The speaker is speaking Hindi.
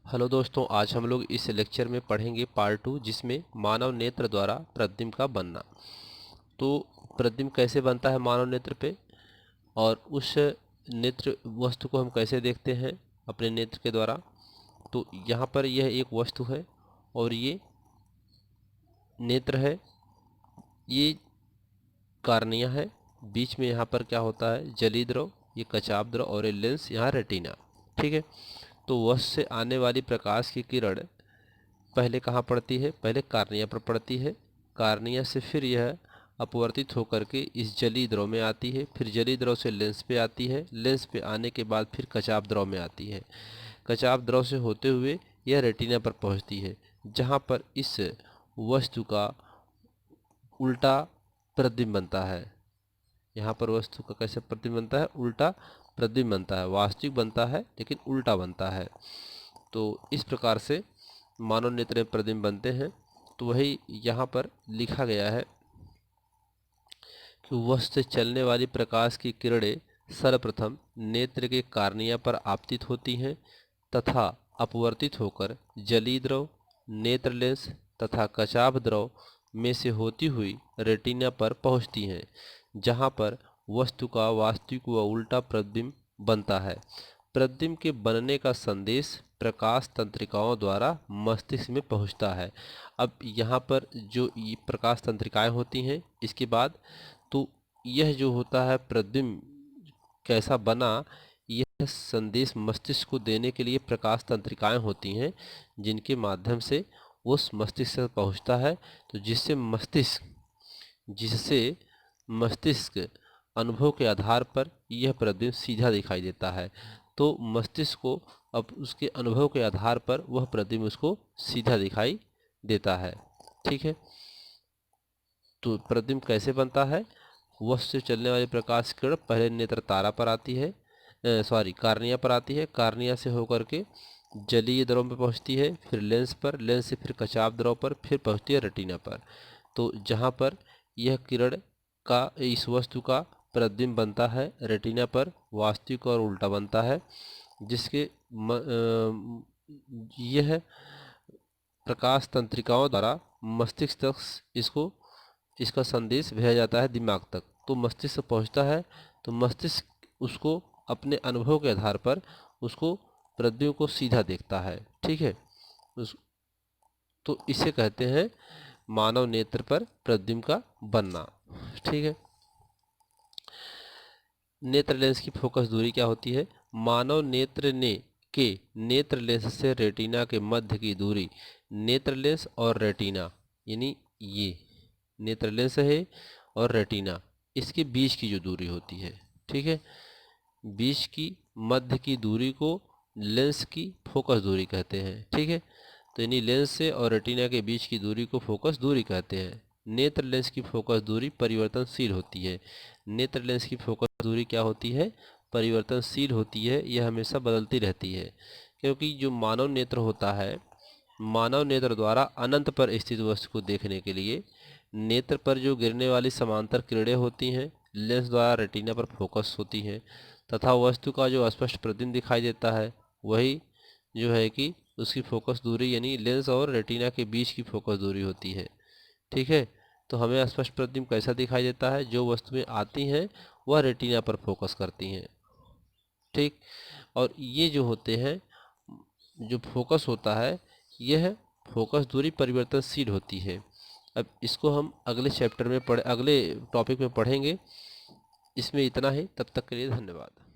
हेलो दोस्तों, आज हम लोग इस लेक्चर में पढ़ेंगे पार्ट 2, जिसमें मानव नेत्र द्वारा प्रतिबिंब का बनना। तो प्रतिबिंब कैसे बनता है मानव नेत्र पे, और उस नेत्र वस्तु को हम कैसे देखते हैं अपने नेत्र के द्वारा। तो यहाँ पर यह एक वस्तु है और ये नेत्र है, ये कार्निया है। बीच में यहाँ पर क्या होता है, जलीय द्रव, ये कचाप द्रव, और ये लेंस, यहाँ रेटिना। ठीक है। तो वस्तु से आने वाली प्रकाश की किरण पहले कहाँ पड़ती है, पहले कार्निया पर पड़ती है। कार्निया से फिर यह अपवर्तित होकर के इस जलीय द्रव में आती है, फिर जलीय द्रव से लेंस पे आती है, लेंस पे आने के बाद फिर कचाप द्रव में आती है। कचाप द्रव से होते हुए यह रेटिना पर पहुंचती है, जहां पर इस वस्तु का उल्टा प्रतिबिंब बनता है। यहाँ पर वस्तु का कैसे प्रतिबिंब बनता है, उल्टा प्रतिबिंब बनता है। वास्तविक बनता है लेकिन उल्टा बनता है। तो इस प्रकार से मानव नेत्र में प्रतिबिंब बनते हैं। तो वही यहाँ पर लिखा गया है कि वस्तु से चलने वाली प्रकाश की किरणें सर्वप्रथम नेत्र के कार्निया पर आपतित होती हैं तथा अपवर्तित होकर जलीय द्रव, नेत्र लेंस तथा कचाप द्रव में से होती हुई रेटिना पर पहुंचती हैं, जहां पर वस्तु का वास्तविक व उल्टा प्रतिबिंब बनता है। प्रतिबिंब के बनने का संदेश प्रकाश तंत्रिकाओं द्वारा मस्तिष्क में पहुंचता है। अब यहाँ पर जो ये प्रकाश तंत्रिकाएं होती हैं, इसके बाद तो यह जो होता है प्रतिबिंब कैसा बना, यह संदेश मस्तिष्क को देने के लिए प्रकाश तंत्रिकाएं होती हैं, जिनके माध्यम से उस मस्तिष्क तक पहुंचता है। तो जिससे मस्तिष्क अनुभव के आधार पर यह प्रतिबिंब सीधा दिखाई देता है। तो मस्तिष्क को अब उसके अनुभव के आधार पर वह प्रतिबिंब उसको सीधा दिखाई देता है। ठीक है। तो प्रतिबिंब कैसे बनता है, वस्तु से चलने वाली प्रकाश किरण पहले नेत्र तारा पर आती है, कार्निया पर आती है। कार्निया से होकर के जलीय द्रव में पहुंचती है, फिर लेंस पर, लेंस से फिर कचाप द्रव पर, फिर पहुंचती है रेटिना पर। तो जहां पर यह किरण का इस वस्तु का प्रतिबिंब बनता है रेटिना पर, वास्तविक और उल्टा बनता है, जिसके यह प्रकाश तंत्रिकाओं द्वारा मस्तिष्क तक इसका संदेश भेजा जाता है दिमाग तक। तो मस्तिष्क तक पहुंचता है, तो मस्तिष्क उसको अपने अनुभव के आधार पर उसको प्रतिबिंब को सीधा देखता है। ठीक है। तो इसे कहते हैं मानव नेत्र पर प्रतिबिंब का बनना। ठीक है। नेत्र लेंस की फोकस दूरी क्या होती है, मानव नेत्र के नेत्र लेंस से रेटिना के मध्य की दूरी, नेत्र लेंस और रेटिना, यानी ये नेत्र लेंस है और रेटिना, इसके बीच की जो दूरी होती है, ठीक है, बीच की मध्य की दूरी को लेंस की फोकस दूरी कहते हैं। ठीक है। तो यानी लेंस से और रेटिना के बीच की दूरी को फोकस दूरी कहते हैं। नेत्र लेंस की फोकस दूरी परिवर्तनशील होती है। नेत्र लेंस की फोकस दूरी क्या होती है, परिवर्तनशील होती है। यह हमेशा बदलती रहती है, क्योंकि जो मानव नेत्र होता है, मानव नेत्र द्वारा अनंत पर स्थित वस्तु को देखने के लिए नेत्र पर जो गिरने वाली समांतर किरणें होती हैं, लेंस द्वारा रेटिना पर फोकस होती हैं, तथा वस्तु का जो स्पष्ट प्रतिबिंब दिखाई देता है, वही जो है कि उसकी फोकस दूरी यानी लेंस और रेटिना के बीच की फोकस दूरी होती है। ठीक है। तो हमें स्पष्ट प्रतिबिंब कैसा दिखाई देता है, जो वस्तुएं आती हैं वह रेटिना पर फोकस करती हैं। ठीक। और ये जो होते हैं, जो फोकस होता है, यह फोकस दूरी परिवर्तनशील होती है। अब इसको हम अगले चैप्टर में अगले टॉपिक में पढ़ेंगे। इसमें इतना ही, तब तक के लिए धन्यवाद।